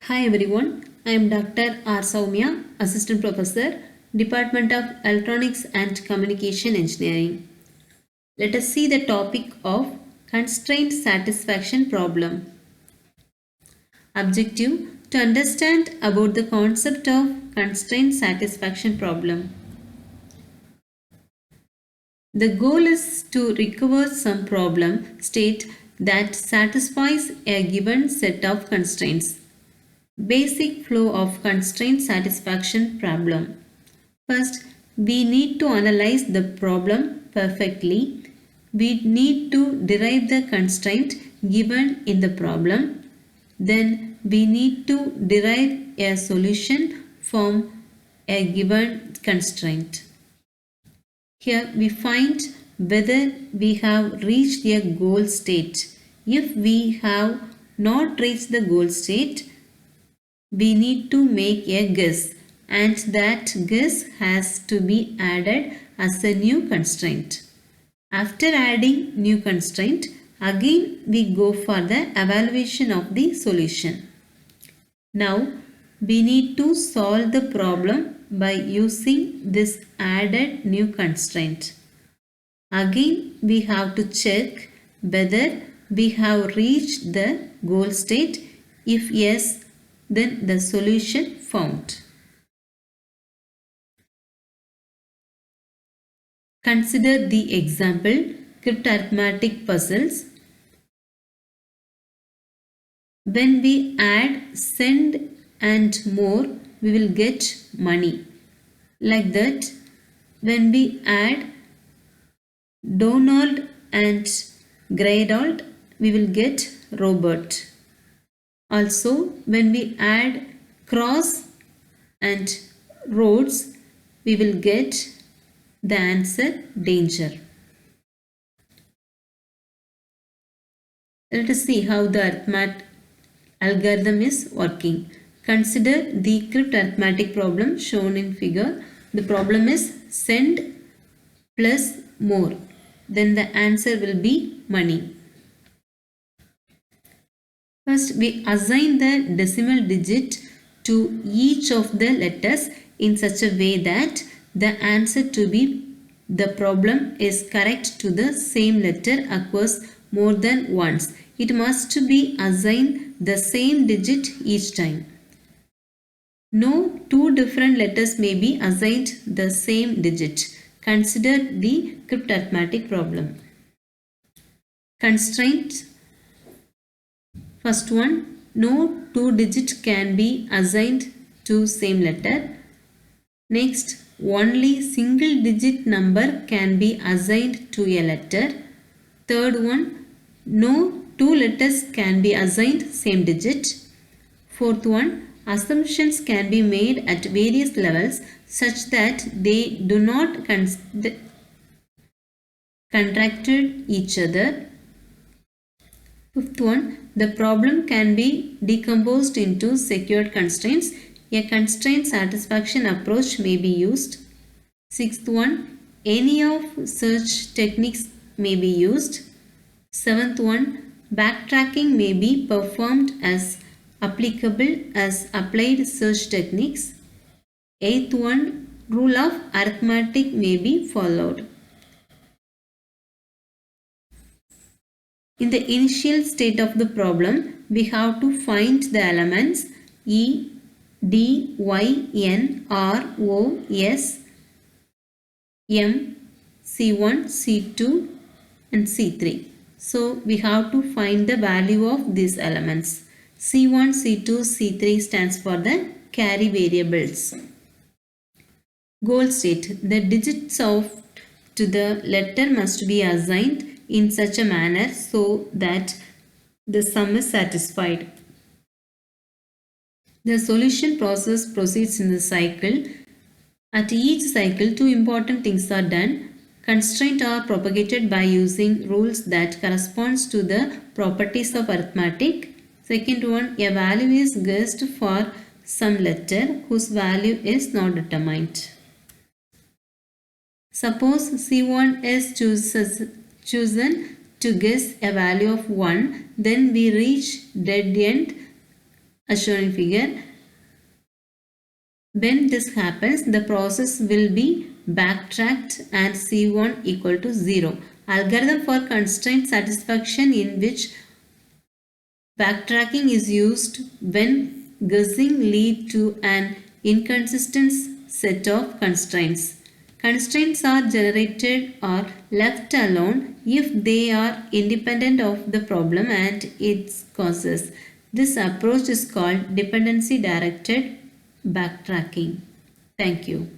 Hi everyone, I am Dr. R. Soumya, Assistant Professor, Department of Electronics and Communication Engineering. Let us see the topic of constraint satisfaction problem. Objective: to understand about the concept of constraint satisfaction problem. The goal is to recover some problem state that satisfies a given set of constraints. Basic flow of constraint satisfaction problem. First, we need to analyze the problem perfectly. We need to derive the constraint given in the problem. Then we need to derive a solution from a given constraint. Here we find whether we have reached a goal state. If we have not reached the goal state, we need to make a guess, and that guess has to be added as a new constraint. After adding new constraint, again we go for the evaluation of the solution. Now we need to solve the problem by using this added new constraint. Again we have to check whether we have reached the goal state. If yes, then the solution found. Consider the example cryptarithmetic puzzles. When we add send and more, we will get money. Like that, when we add Donald and Greydold, we will get Robert. Also, when we add cross and roads, we will get the answer danger. Let us see how the arithmetic algorithm is working. Consider the cryptarithmetic problem shown in figure. The problem is send plus more. Then the answer will be money. First, we assign the decimal digit to each of the letters in such a way that the answer to be the problem is correct to the same letter occurs more than once. It must be assigned the same digit each time. No two different letters may be assigned the same digit. Consider the cryptarithmetic problem. Constraint. First one, no two digits can be assigned to same letter. Next, only single digit number can be assigned to a letter. Third one, no two letters can be assigned same digit. Fourth one, assumptions can be made at various levels such that they do not contradict each other. Fifth one, the problem can be decomposed into secured constraints. A constraint satisfaction approach may be used. Sixth one, any of such techniques may be used. Seventh one, backtracking may be performed as applicable as applied search techniques. Eighth one, rule of arithmetic may be followed. In the initial state of the problem, we have to find the elements E, D, Y, N, R, O, S, M, C1, C2 and C3. So we have to find the value of these elements. C1, C2, C3 stands for the carry variables. Goal state. The digits of to the letter must be assigned in such a manner so that the sum is satisfied. The solution process proceeds in the cycle. At each cycle, two important things are done. Constraints are propagated by using rules that corresponds to the properties of arithmetic. Second one, a value is guessed for some letter whose value is not determined. Suppose C1 is chosen to guess a value of 1, then we reach dead end as shown in figure. When this happens, the process will be backtracked and C1 equal to 0. Algorithm for constraint satisfaction in which backtracking is used when guessing lead to an inconsistent set of constraints. Constraints are generated or left alone if they are independent of the problem and its causes. This approach is called dependency directed backtracking. Thank you.